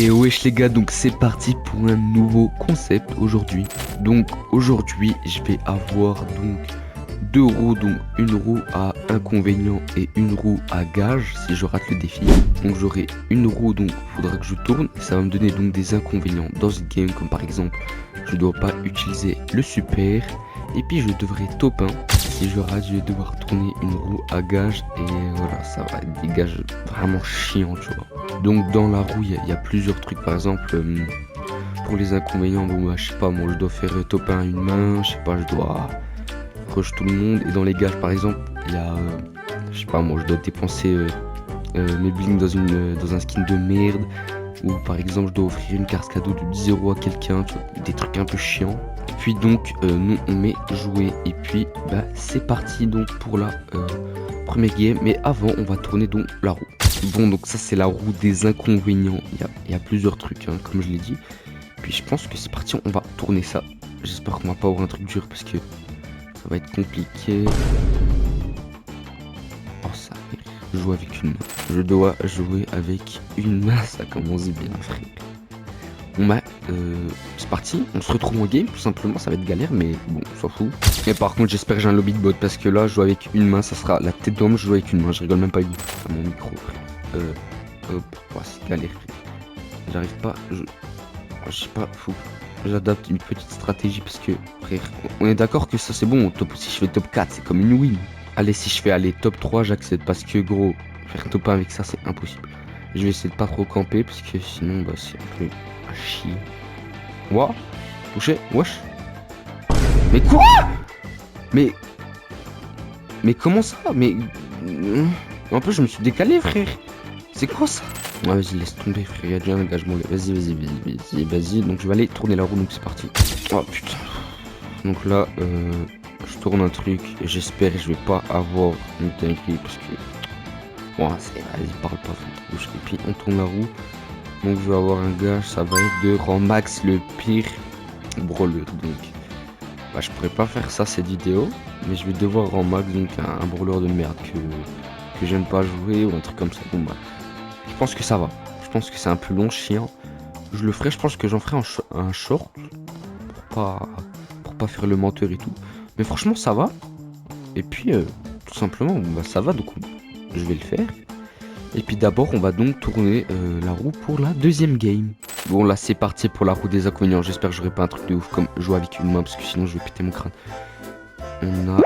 Et wesh les gars, donc c'est parti pour un nouveau concept aujourd'hui. Donc aujourd'hui je vais avoir donc deux roues, donc une roue à inconvénient et une roue à gage si je rate le défi. Donc j'aurai une roue, donc il faudra que je tourne et ça va me donner donc des inconvénients dans ce game, comme par exemple je dois pas utiliser le super et puis je devrais top 1. Si je rate, je vais devoir tourner une roue à gage et voilà, ça va être des gages vraiment chiants, tu vois. Donc dans la roue, il y a plusieurs trucs. Par exemple, pour les inconvénients, bon, bah, je sais pas, moi je dois faire top 1 à une main, je sais pas, je dois rush tout le monde. Et dans les gages, par exemple, il y a, je sais pas, moi je dois dépenser mes bling dans un skin de merde. Ou par exemple, je dois offrir une carte cadeau de 10 € à quelqu'un, tu vois, des trucs un peu chiants. Puis donc, nous on met jouer et puis bah c'est parti donc pour la première game. Mais avant, on va tourner donc la roue. Bon, donc ça c'est la roue des inconvénients. Il y a plusieurs trucs, hein, comme je l'ai dit. Puis je pense que c'est parti, on va tourner ça. J'espère qu'on va pas avoir un truc dur parce que ça va être compliqué. Oh ça, jouer avec une main. Je dois jouer avec une main, ça commence bien frère. Bon bah, c'est parti, on se retrouve en game, tout simplement, ça va être galère, mais bon, on s'en fout. Et par contre, j'espère que j'ai un lobby de bot, parce que là, jouer avec une main, ça sera la tête d'homme, je joue avec une main, je rigole même pas avec à mon micro, frère. Hop, oh, c'est galère, frère. J'arrive pas, je sais pas, faut que j'adapte une petite stratégie, parce que, frère, on est d'accord que ça c'est bon, si je fais top 4, c'est comme une win. Allez, si je fais aller top 3, j'accepte, parce que gros, faire top 1 avec ça, c'est impossible. Je vais essayer de pas trop camper, parce que sinon, bah, c'est un peu à chier. Ouah, touché, wesh. Mais quoi? Mais comment ça? Mais en plus je me suis décalé frère. C'est quoi ça? Ah, vas-y laisse tomber frère, il y a déjà un engagement. Vas-y. Donc je vais aller tourner la roue, donc c'est parti. Oh putain. Donc là je tourne un truc et j'espère que je vais pas avoir une dinguerie parce que bon, vas-y parle pas. Et puis on tourne la roue. Donc je vais avoir un gage, ça va être de rang max le pire brawler. Donc bah, je pourrais pas faire ça cette vidéo, mais je vais devoir rang max donc un brawler de merde que j'aime pas jouer ou un truc comme ça. Bon bah je pense que ça va. Je pense que c'est un peu long, chiant. Je le ferai, je pense que j'en ferai un short pour pas faire le menteur et tout. Mais franchement ça va. Et puis tout simplement bah, ça va, donc je vais le faire. Et puis d'abord on va donc tourner la roue pour la deuxième game. Bon là c'est parti pour la roue des inconvénients. J'espère que j'aurai pas un truc de ouf comme jouer avec une main parce que sinon je vais péter mon crâne. On a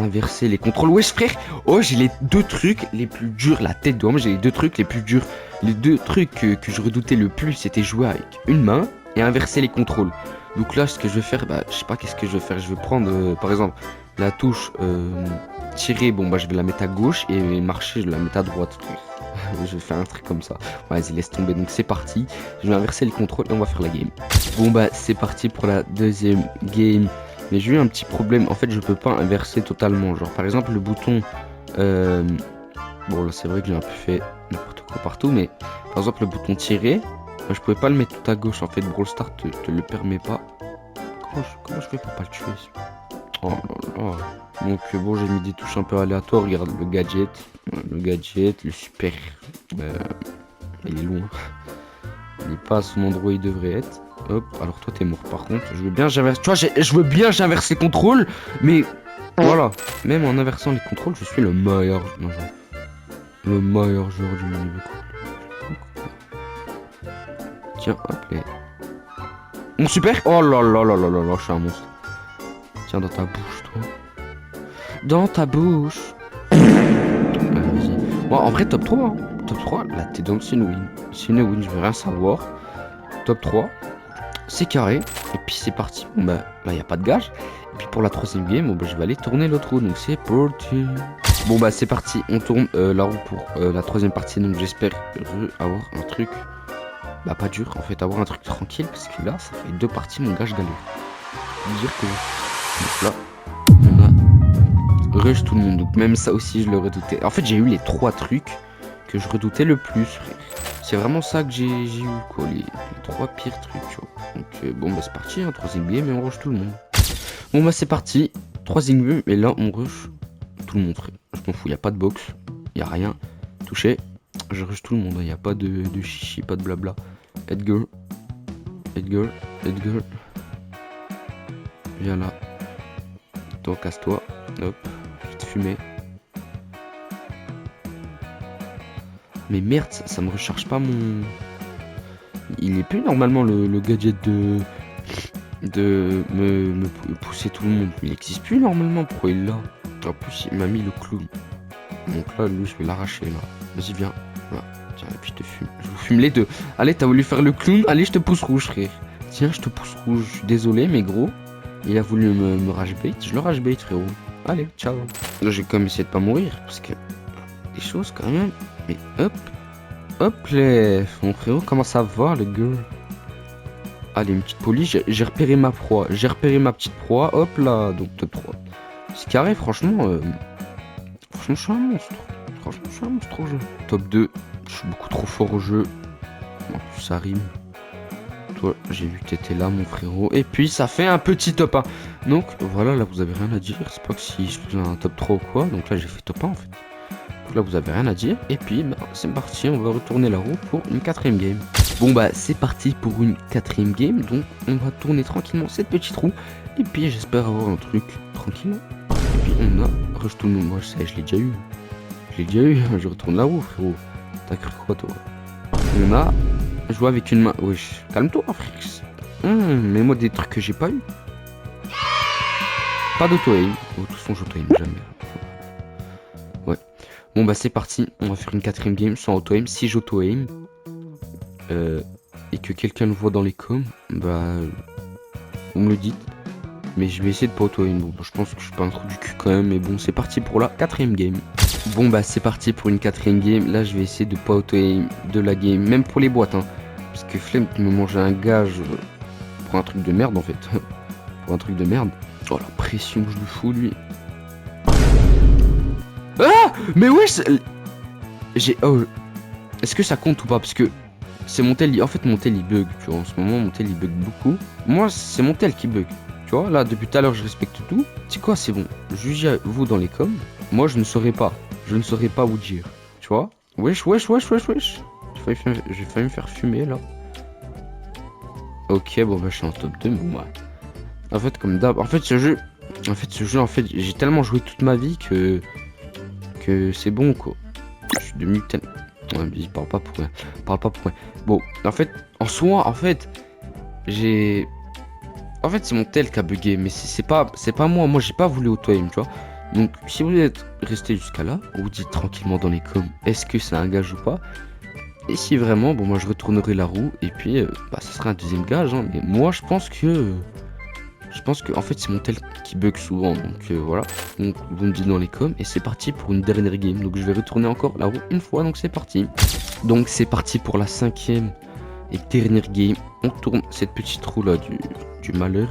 inversé les contrôles. Wesh frère. Oh j'ai les deux trucs les plus durs. La tête d'homme, j'ai les deux trucs les plus durs. Les deux trucs que je redoutais le plus, c'était jouer avec une main et inverser les contrôles. Donc là ce que je vais faire, bah je sais pas qu'est-ce que je vais faire. Je vais prendre par exemple la touche tirer, bon bah je vais la mettre à gauche et marcher je la mettre à droite. Je vais faire un truc comme ça. Vas-y laisse tomber, donc c'est parti. Je vais inverser les contrôles et on va faire la game. Bon bah c'est parti pour la deuxième game. Mais j'ai eu un petit problème, en fait je peux pas inverser totalement. Genre par exemple le bouton bon là c'est vrai que j'ai un peu fait n'importe quoi partout. Mais par exemple le bouton tirer, bah, je pouvais pas le mettre tout à gauche. En fait Brawl Stars te le permet pas. Comment je fais pour pas le tuer? Oh là là. Donc bon j'ai mis des touches un peu aléatoires. Regarde le gadget, le super, il est loin, il est pas à son endroit où il devrait être. Hop, alors toi t'es mort. Par contre je veux bien j'inverse, tu vois, je veux bien j'inverse les contrôles. Mais voilà, même en inversant les contrôles je suis le meilleur joueur du monde. Tiens hop les... Mon super. Oh là là là là là là, je suis un monstre. Tiens dans ta bouche toi. Dans ta bouche. Vas-y. Bon, en vrai, top 3. Hein. Top 3, là, t'es dans c'est une win. C'est une win, je veux rien savoir. Top 3, c'est carré. Et puis, c'est parti. Bon, bah, là, il a pas de gage. Et puis, pour la troisième game, bon, bah, je vais aller tourner l'autre roue. Donc, c'est parti. Bon, bah, c'est parti. On tourne la roue pour la troisième partie. Donc, j'espère avoir un truc. Bah, pas dur. En fait, avoir un truc tranquille. Parce que là, ça fait deux parties. Mon gage galère. Dire que. Donc, là. Rush tout le monde, donc même ça aussi je le redoutais. En fait j'ai eu les trois trucs que je redoutais le plus, frère. C'est vraiment ça que j'ai eu quoi, les trois pires trucs, tu vois. Donc bon bah c'est parti, hein, troisième game et on rush tout le monde. Bon bah c'est parti, troisième game et là on rush tout le monde, frère. Je m'en fous, y a pas de box, y a rien. Touché, je rush tout le monde, y a pas de chichi, pas de blabla. Edgar. Edgar. Edgar. Viens là. Toi, casse-toi. Hop. Vite fumée. Mais merde, ça me recharge pas mon... Il est plus normalement le gadget de me pousser tout le monde. Il n'existe plus normalement, pourquoi il l'a? En plus, il m'a mis le clown. Donc là, lui, je vais l'arracher là. Vas-y, viens. Voilà. Tiens, et puis je te fume. Je vous fume les deux. Allez, t'as voulu faire le clown. Allez, je te pousse rouge, frère. Tiens, je te pousse rouge. Je suis désolé, mais gros, il a voulu me rage bait. Je le rage bait, frérot. Allez, ciao. Là, j'ai quand même essayé de pas mourir. Parce que les choses, quand même. Mais hop. Hop, les... Mon frérot, comment ça va, les gars? Allez, une petite police. J'ai repéré ma proie. J'ai repéré ma petite proie. Hop là. Donc, top 3. C'est carré, franchement. Franchement, je suis un monstre. Franchement, je suis un monstre au jeu. Top 2. Je suis beaucoup trop fort au jeu. En plus, ça rime. Toi, j'ai vu que t'étais là, mon frérot. Et puis, ça fait un petit top 1. Donc, voilà, là, vous avez rien à dire. C'est pas que si je faisais un top 3 ou quoi. Donc là, j'ai fait top 1, en fait. Donc là, vous avez rien à dire. Et puis, bah, c'est parti. On va retourner la roue pour une 4ème game. Bon, bah, c'est parti pour une 4ème game. Donc, on va tourner tranquillement cette petite roue. Et puis, j'espère avoir un truc tranquillement. Et puis, on a rush tout le monde. Moi, je sais, je l'ai déjà eu. Je l'ai déjà eu. Je retourne la roue, frérot. T'as cru quoi, toi? On a joué avec une main. Wesh, calme-toi, frère. Mets-moi des trucs que j'ai pas eu. Pas d'auto-aim. De toute façon, j'auto-aim jamais. Ouais. Bon, bah, c'est parti. On va faire une 4ème game sans auto-aim. Si j'auto-aim et que quelqu'un le voit dans les coms, bah, vous me le dites. Mais je vais essayer de pas auto-aim. Bon, je pense que je suis pas un trou du cul quand même. Mais bon, c'est parti pour la 4ème game. Bon, bah, c'est parti pour une 4ème game. Là, je vais essayer de pas auto-aim de la game. Même pour les boîtes, hein. Parce que flemme de me manger un gage pour un truc de merde, en fait. Pour un truc de merde. Oh, la pression que je lui fous, lui. Ah! Mais wesh! J'ai... Oh... Est-ce que ça compte ou pas? Parce que c'est mon tel... En fait, mon tel, il bug. Tu vois, en ce moment, mon tel, il bug beaucoup. Moi, c'est mon tel qui bug. Tu vois, là, depuis tout à l'heure, je respecte tout. C'est quoi, c'est bon. Jugez-vous dans les coms. Moi, je ne saurais pas. Je ne saurais pas vous dire. Tu vois? Wesh. J'ai failli me faire fumer, là. Ok, bon, bah, je suis en top 2, bon, bah. En fait, comme d'hab... En fait, ce jeu, j'ai tellement joué toute ma vie que c'est bon, quoi. Je suis devenu tellement... Ouais, mais parle pas pour rien. Bon, en fait, en soi, j'ai... En fait, c'est mon tel qui a bugué, mais c'est pas moi. Moi, j'ai pas voulu auto-aim, tu vois. Donc, si vous êtes resté jusqu'à là, vous dites tranquillement dans les coms, est-ce que c'est un gage ou pas? Et si vraiment, bon, moi, je retournerai la roue, et puis, bah, ça sera un deuxième gage, hein. Mais moi, je pense que, en fait, c'est mon tel qui bug souvent, donc voilà. Donc, vous me dites dans les coms, et c'est parti pour une dernière game. Donc, je vais retourner encore la roue une fois, donc c'est parti. Donc, c'est parti pour la 5ème et dernière game. On tourne cette petite roue là du malheur.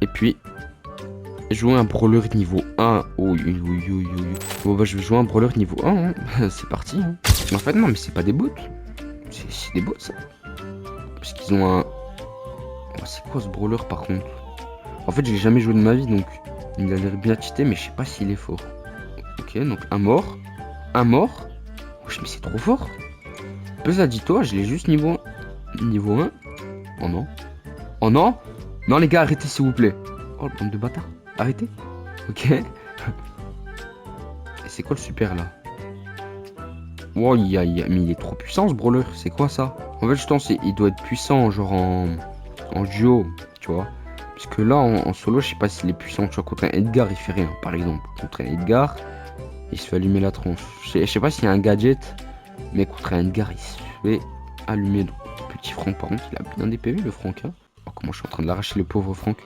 Et puis, jouer un brawler niveau 1. Bon, bah, je vais jouer un brawler niveau 1. Hein. C'est parti. Hein. Mais en fait, non, mais c'est pas des bots. C'est des bots, ça. Parce qu'ils ont un... Oh, c'est quoi ce brawler, par contre? En fait, je l'ai jamais joué de ma vie, donc il a l'air bien cheaté, mais je sais pas s'il est fort. Ok, donc un mort. Wesh, mais c'est trop fort. Plus dis-toi, je l'ai juste niveau 1. Oh non. Oh non. Non, les gars, arrêtez, s'il vous plaît. Oh, le bande de bâtards. Arrêtez. Ok. Et c'est quoi le super, là? Oh, mais il est trop puissant, ce brawler. C'est quoi, ça? En fait, je pense il doit être puissant, genre en duo, tu vois. Parce que là, en solo, je sais pas s'il est puissant. Tu vois, contre un Edgar, il fait rien, par exemple. Contre un Edgar, il se fait allumer la tronche. Je sais pas s'il y a un gadget, mais contre un Edgar, il se fait allumer. Donc, petit Franck, par contre, il a bien des PV, le Franck. Hein. Oh, comment je suis en train de l'arracher, le pauvre Franck.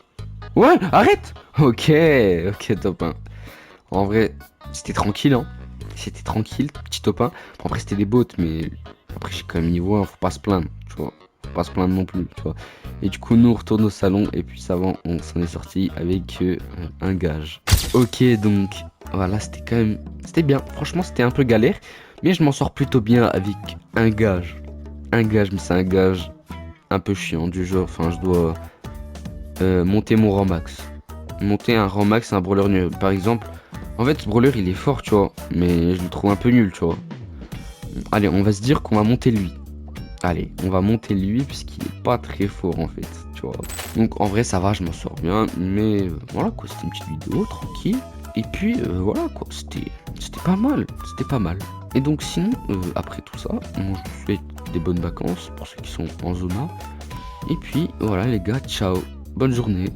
Ouais, arrête. Ok, top 1. En vrai, c'était tranquille, hein. C'était tranquille, petit top 1. Bon, après, c'était des bots, mais après, j'ai quand même niveau 1, faut pas se plaindre, tu vois. Faut pas se plaindre non plus, tu vois. Et du coup, nous, on retourne au salon, et puis ça va, on s'en est sorti avec un gage. Ok, donc, voilà, c'était bien. Franchement, c'était un peu galère, mais je m'en sors plutôt bien avec un gage. Mais c'est un gage un peu chiant du genre, enfin, je dois monter mon rang max. Monter un rang max, un brawler nul. Par exemple, en fait, ce brawler, il est fort, tu vois, mais je le trouve un peu nul, tu vois. Allez, on va se dire qu'on va monter lui. Allez, on va monter lui puisqu'il est pas très fort en fait, tu vois. Donc en vrai ça va, je m'en sors bien, mais voilà quoi, c'était une petite vidéo tranquille. Et puis voilà quoi, c'était pas mal, c'était pas mal. Et donc sinon, après tout ça, moi je vous souhaite des bonnes vacances pour ceux qui sont en zona. Et puis voilà les gars, ciao, bonne journée.